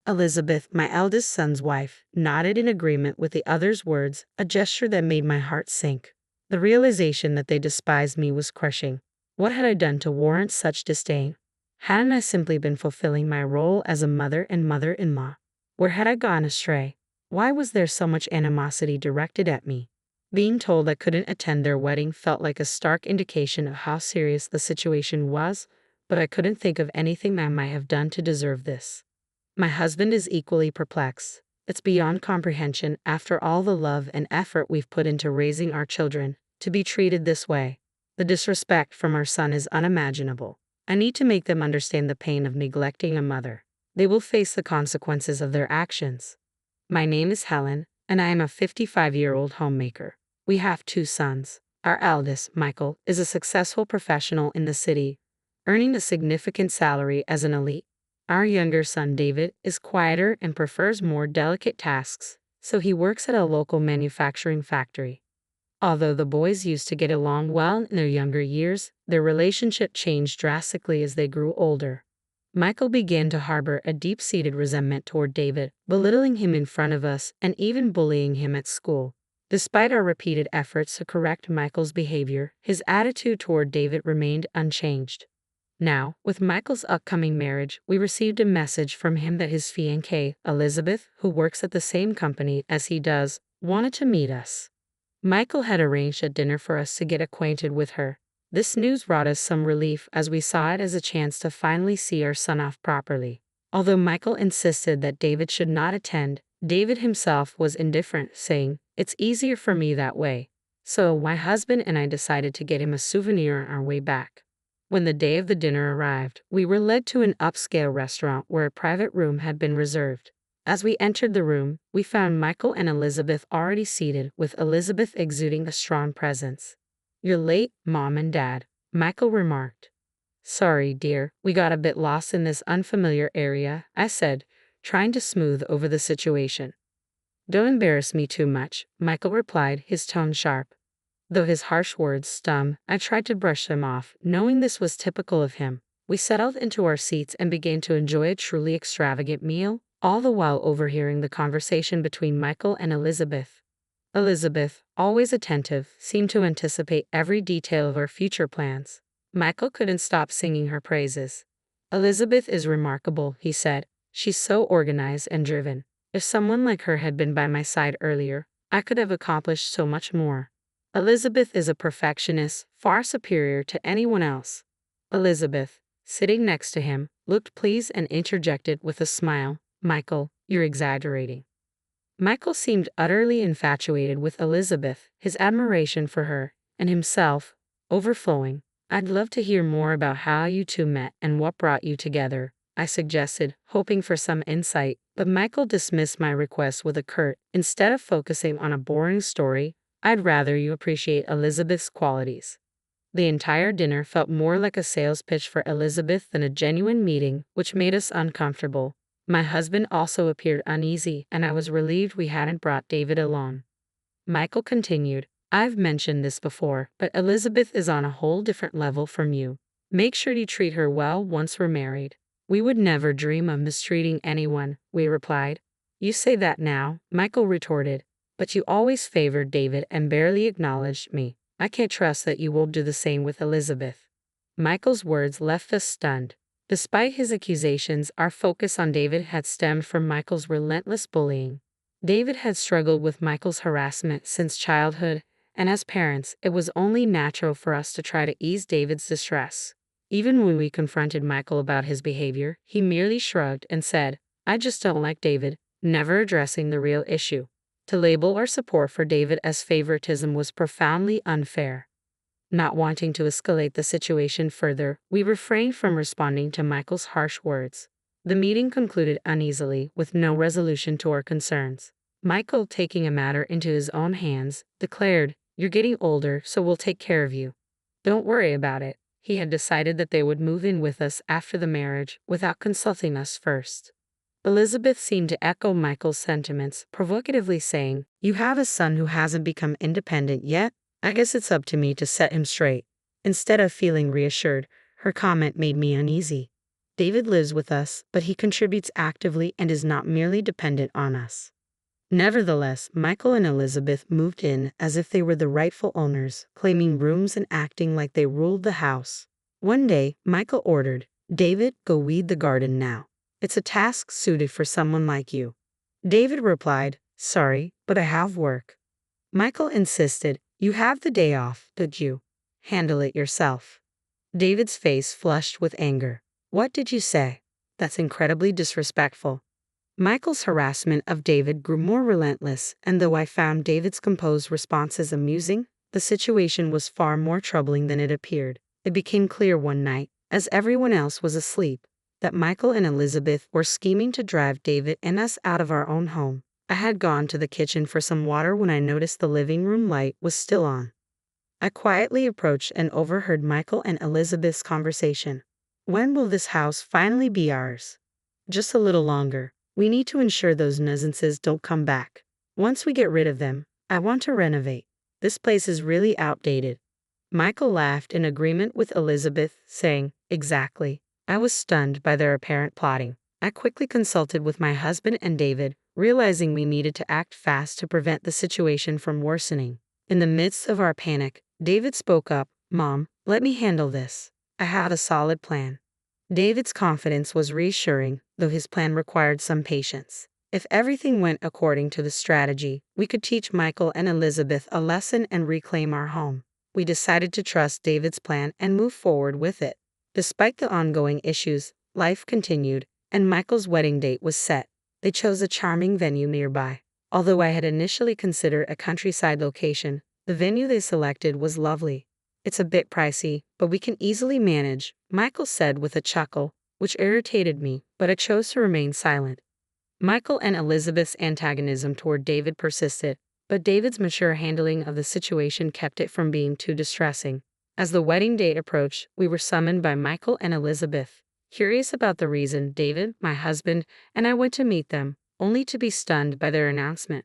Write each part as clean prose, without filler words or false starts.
Elizabeth, my eldest son's wife, nodded in agreement with the other's words, a gesture that made my heart sink. The realization that they despised me was crushing. What had I done to warrant such disdain? Hadn't I simply been fulfilling my role as a mother and mother-in-law? Where had I gone astray? Why was there so much animosity directed at me? Being told I couldn't attend their wedding felt like a stark indication of how serious the situation was, but I couldn't think of anything I might have done to deserve this. My husband is equally perplexed. It's beyond comprehension, after all the love and effort we've put into raising our children, to be treated this way. The disrespect from our son is unimaginable. I need to make them understand the pain of neglecting a mother. They will face the consequences of their actions. My name is Helen, and I am a 55-year-old homemaker. We have 2 sons. Our eldest, Michael, is a successful professional in the city, earning a significant salary as an elite. Our younger son, David, is quieter and prefers more delicate tasks, so he works at a local manufacturing factory. Although the boys used to get along well in their younger years, their relationship changed drastically as they grew older. Michael began to harbor a deep-seated resentment toward David, belittling him in front of us and even bullying him at school. Despite our repeated efforts to correct Michael's behavior, his attitude toward David remained unchanged. Now, with Michael's upcoming marriage, we received a message from him that his fiancée, Elizabeth, who works at the same company as he does, wanted to meet us. Michael had arranged a dinner for us to get acquainted with her. This news brought us some relief as we saw it as a chance to finally see our son off properly. Although Michael insisted that David should not attend, David himself was indifferent, saying, "It's easier for me that way." So my husband and I decided to get him a souvenir on our way back. When the day of the dinner arrived, we were led to an upscale restaurant where a private room had been reserved. As we entered the room, we found Michael and Elizabeth already seated, with Elizabeth exuding a strong presence. "You're late, Mom and Dad," Michael remarked. "Sorry, dear, we got a bit lost in this unfamiliar area," I said, trying to smooth over the situation. "Don't embarrass me too much," Michael replied, his tone sharp. Though his harsh words stung, I tried to brush them off, knowing this was typical of him. We settled into our seats and began to enjoy a truly extravagant meal, all the while overhearing the conversation between Michael and Elizabeth. Elizabeth, always attentive, seemed to anticipate every detail of our future plans. Michael couldn't stop singing her praises. "Elizabeth is remarkable," he said. "She's so organized and driven. If someone like her had been by my side earlier, I could have accomplished so much more. Elizabeth is a perfectionist, far superior to anyone else." Elizabeth, sitting next to him, looked pleased and interjected with a smile, "Michael, you're exaggerating." Michael seemed utterly infatuated with Elizabeth, his admiration for her, and himself, overflowing. "I'd love to hear more about how you 2 met and what brought you together," I suggested, hoping for some insight, but Michael dismissed my request with a curt, "Instead of focusing on a boring story, I'd rather you appreciate Elizabeth's qualities." The entire dinner felt more like a sales pitch for Elizabeth than a genuine meeting, which made us uncomfortable. My husband also appeared uneasy, and I was relieved we hadn't brought David along. Michael continued, "I've mentioned this before, but Elizabeth is on a whole different level from you. Make sure you treat her well once we're married." "We would never dream of mistreating anyone," we replied. "You say that now," Michael retorted, "but you always favored David and barely acknowledged me. I can't trust that you will do the same with Elizabeth." Michael's words left us stunned. Despite his accusations, our focus on David had stemmed from Michael's relentless bullying. David had struggled with Michael's harassment since childhood, and as parents, it was only natural for us to try to ease David's distress. Even when we confronted Michael about his behavior, he merely shrugged and said, "I just don't like David," never addressing the real issue. To label our support for David as favoritism was profoundly unfair. Not wanting to escalate the situation further, we refrained from responding to Michael's harsh words. The meeting concluded uneasily, with no resolution to our concerns. Michael, taking a matter into his own hands, declared, "You're getting older, so we'll take care of you. Don't worry about it." He had decided that they would move in with us after the marriage, without consulting us first. Elizabeth seemed to echo Michael's sentiments, provocatively saying, "You have a son who hasn't become independent yet? I guess it's up to me to set him straight." Instead of feeling reassured, her comment made me uneasy. David lives with us, but he contributes actively and is not merely dependent on us. Nevertheless, Michael and Elizabeth moved in as if they were the rightful owners, claiming rooms and acting like they ruled the house. One day, Michael ordered, "David, go weed the garden now. It's a task suited for someone like you." David replied, "Sorry, but I have work." Michael insisted, "You have the day off, don't you? Handle it yourself." David's face flushed with anger. "What did you say? That's incredibly disrespectful." Michael's harassment of David grew more relentless, and though I found David's composed responses amusing, the situation was far more troubling than it appeared. It became clear one night, as everyone else was asleep, that Michael and Elizabeth were scheming to drive David and us out of our own home. I had gone to the kitchen for some water when I noticed the living room light was still on. I quietly approached and overheard Michael and Elizabeth's conversation. "When will this house finally be ours?" "Just a little longer. We need to ensure those nuisances don't come back. Once we get rid of them, I want to renovate. This place is really outdated." Michael laughed in agreement with Elizabeth, saying, "Exactly." I was stunned by their apparent plotting. I quickly consulted with my husband and David, realizing we needed to act fast to prevent the situation from worsening. In the midst of our panic, David spoke up, "Mom, let me handle this. I have a solid plan." David's confidence was reassuring, though his plan required some patience. If everything went according to the strategy, we could teach Michael and Elizabeth a lesson and reclaim our home. We decided to trust David's plan and move forward with it. Despite the ongoing issues, life continued, and Michael's wedding date was set. They chose a charming venue nearby. Although I had initially considered a countryside location, the venue they selected was lovely. "It's a bit pricey, but we can easily manage," Michael said with a chuckle, which irritated me, but I chose to remain silent. Michael and Elizabeth's antagonism toward David persisted, but David's mature handling of the situation kept it from being too distressing. As the wedding date approached, we were summoned by Michael and Elizabeth. Curious about the reason, David, my husband, and I went to meet them, only to be stunned by their announcement.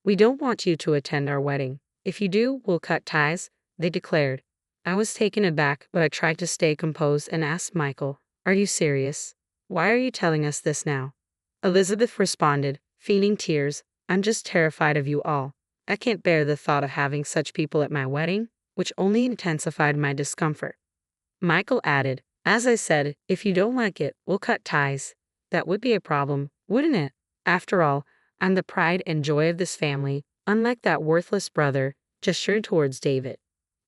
"We don't want you to attend our wedding. If you do, we'll cut ties," they declared. I was taken aback, but I tried to stay composed and asked Michael, "Are you serious? Why are you telling us this now?" Elizabeth responded, feeling tears, "I'm just terrified of you all. I can't bear the thought of having such people at my wedding," which only intensified my discomfort. Michael added, "As I said, if you don't like it, we'll cut ties." "That would be a problem, wouldn't it? After all, I'm the pride and joy of this family, unlike that worthless brother," gestured towards David.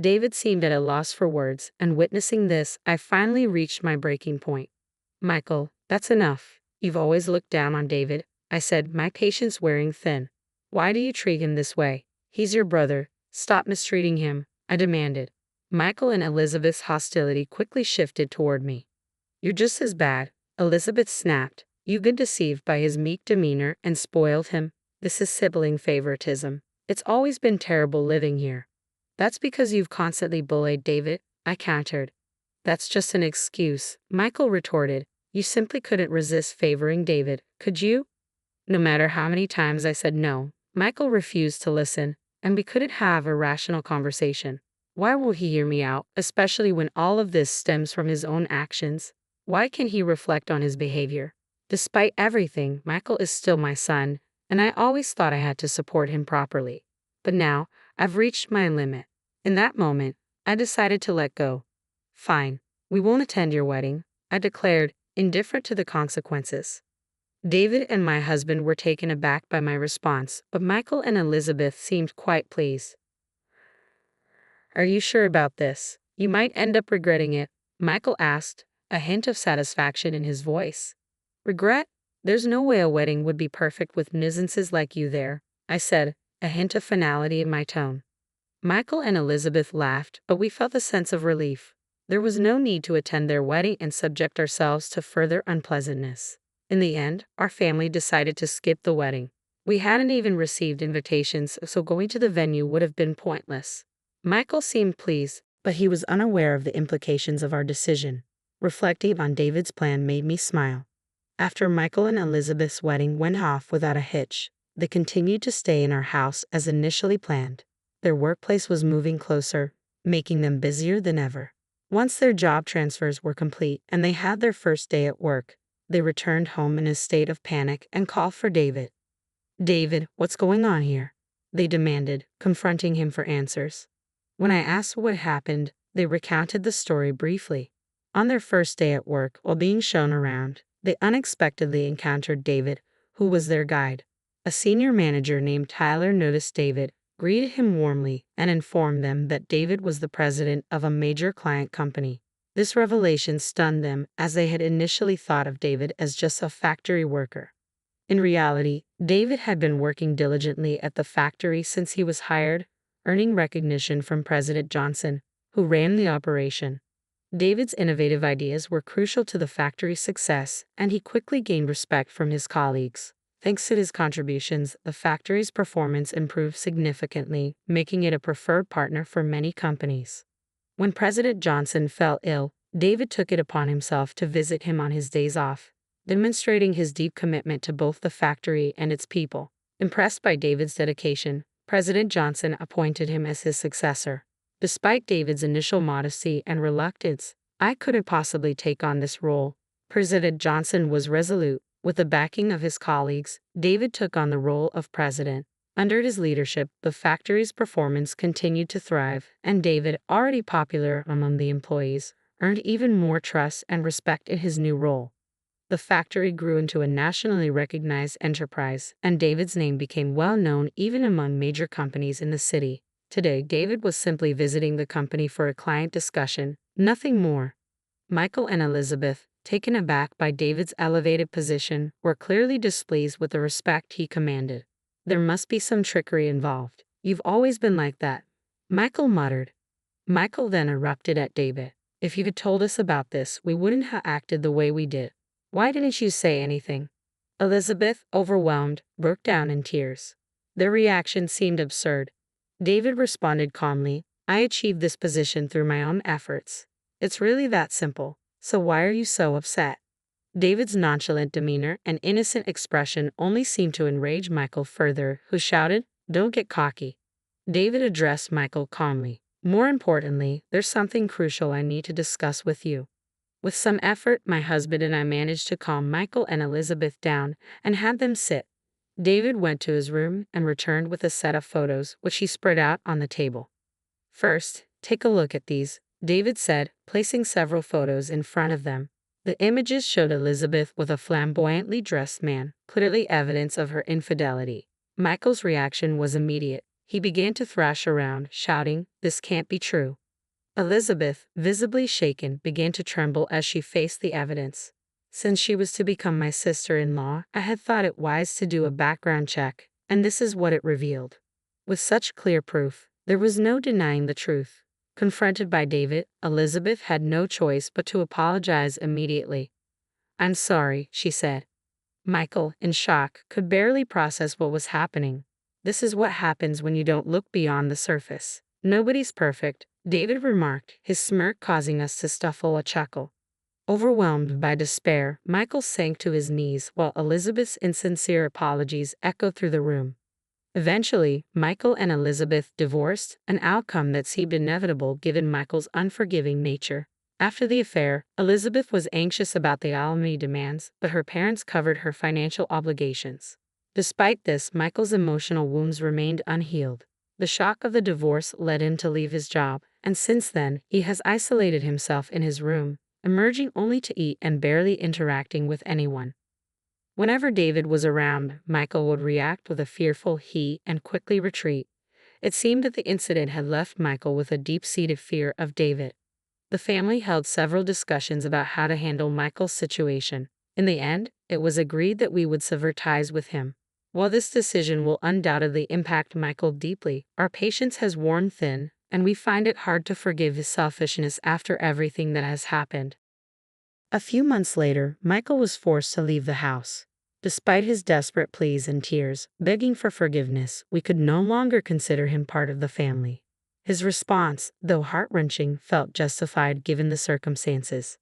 David seemed at a loss for words, and witnessing this, I finally reached my breaking point. "Michael, that's enough. You've always looked down on David," I said, my patience wearing thin. "Why do you treat him this way? He's your brother. Stop mistreating him," I demanded. Michael and Elizabeth's hostility quickly shifted toward me. "You're just as bad," Elizabeth snapped. "You've been deceived by his meek demeanor and spoiled him. This is sibling favoritism. It's always been terrible living here." "That's because you've constantly bullied David," I countered. "That's just an excuse," Michael retorted. "You simply couldn't resist favoring David, could you?" No matter how many times I said no, Michael refused to listen, and we couldn't have a rational conversation. Why won't he hear me out, especially when all of this stems from his own actions? Why can't he reflect on his behavior? Despite everything, Michael is still my son, and I always thought I had to support him properly. But now, I've reached my limit. In that moment, I decided to let go. "Fine, we won't attend your wedding," I declared, indifferent to the consequences. David and my husband were taken aback by my response, but Michael and Elizabeth seemed quite pleased. "Are you sure about this? You might end up regretting it," Michael asked, a hint of satisfaction in his voice. "Regret? There's no way a wedding would be perfect with nuisances like you there," I said, a hint of finality in my tone. Michael and Elizabeth laughed, but we felt a sense of relief. There was no need to attend their wedding and subject ourselves to further unpleasantness. In the end, our family decided to skip the wedding. We hadn't even received invitations, so going to the venue would have been pointless. Michael seemed pleased, but he was unaware of the implications of our decision. Reflecting on David's plan made me smile. After Michael and Elizabeth's wedding went off without a hitch, they continued to stay in our house as initially planned. Their workplace was moving closer, making them busier than ever. Once their job transfers were complete and they had their first day at work, they returned home in a state of panic and called for David. "David, what's going on here?" they demanded, confronting him for answers. When I asked what happened, they recounted the story briefly. On their first day at work, while being shown around, they unexpectedly encountered David, who was their guide. A senior manager named Tyler noticed David, greeted him warmly, and informed them that David was the president of a major client company. This revelation stunned them, as they had initially thought of David as just a factory worker. In reality, David had been working diligently at the factory since he was hired, earning recognition from President Johnson, who ran the operation. David's innovative ideas were crucial to the factory's success, and he quickly gained respect from his colleagues. Thanks to his contributions, the factory's performance improved significantly, making it a preferred partner for many companies. When President Johnson fell ill, David took it upon himself to visit him on his days off, demonstrating his deep commitment to both the factory and its people. Impressed by David's dedication, President Johnson appointed him as his successor. Despite David's initial modesty and reluctance, "I couldn't possibly take on this role." President Johnson was resolute. With the backing of his colleagues, David took on the role of president. Under his leadership, the factory's performance continued to thrive, and David, already popular among the employees, earned even more trust and respect in his new role. The factory grew into a nationally recognized enterprise, and David's name became well known even among major companies in the city. Today, David was simply visiting the company for a client discussion, nothing more. Michael and Elizabeth, taken aback by David's elevated position, were clearly displeased with the respect he commanded. "There must be some trickery involved. You've always been like that," Michael muttered. Michael then erupted at David. "If you had told us about this, we wouldn't have acted the way we did. Why didn't you say anything?" Elizabeth, overwhelmed, broke down in tears. Their reaction seemed absurd. David responded calmly, "I achieved this position through my own efforts. It's really that simple. So why are you so upset?" David's nonchalant demeanor and innocent expression only seemed to enrage Michael further, who shouted, "Don't get cocky." David addressed Michael calmly. "More importantly, there's something crucial I need to discuss with you." With some effort, my husband and I managed to calm Michael and Elizabeth down and had them sit. David went to his room and returned with a set of photos, which he spread out on the table. "First, take a look at these," David said, placing several photos in front of them. The images showed Elizabeth with a flamboyantly dressed man, clearly evidence of her infidelity. Michael's reaction was immediate. He began to thrash around, shouting, "This can't be true." Elizabeth, visibly shaken, began to tremble as she faced the evidence. "Since she was to become my sister-in-law, I had thought it wise to do a background check, and this is what it revealed." With such clear proof, there was no denying the truth. Confronted by David, Elizabeth had no choice but to apologize immediately. "I'm sorry," she said. Michael, in shock, could barely process what was happening. "This is what happens when you don't look beyond the surface. Nobody's perfect," David remarked, his smirk causing us to stifle a chuckle. Overwhelmed by despair, Michael sank to his knees while Elizabeth's insincere apologies echoed through the room. Eventually, Michael and Elizabeth divorced, an outcome that seemed inevitable given Michael's unforgiving nature. After the affair, Elizabeth was anxious about the alimony demands, but her parents covered her financial obligations. Despite this, Michael's emotional wounds remained unhealed. The shock of the divorce led him to leave his job, and since then, he has isolated himself in his room, emerging only to eat and barely interacting with anyone. Whenever David was around, Michael would react with a fearful "he" and quickly retreat. It seemed that the incident had left Michael with a deep-seated fear of David. The family held several discussions about how to handle Michael's situation. In the end, it was agreed that we would sever ties with him. While this decision will undoubtedly impact Michael deeply, our patience has worn thin, and we find it hard to forgive his selfishness after everything that has happened. A few months later, Michael was forced to leave the house. Despite his desperate pleas and tears, begging for forgiveness, we could no longer consider him part of the family. His response, though heart-wrenching, felt justified given the circumstances.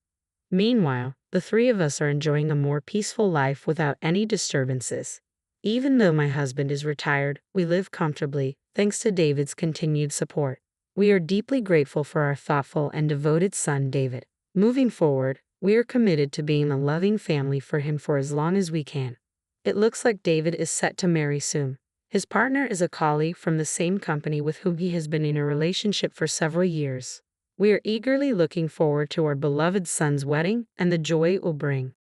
Meanwhile, the three of us are enjoying a more peaceful life without any disturbances. Even though my husband is retired, we live comfortably, thanks to David's continued support. We are deeply grateful for our thoughtful and devoted son, David. Moving forward, we are committed to being a loving family for him for as long as we can. It looks like David is set to marry soon. His partner is a colleague from the same company with whom he has been in a relationship for several years. We are eagerly looking forward to our beloved son's wedding and the joy it will bring.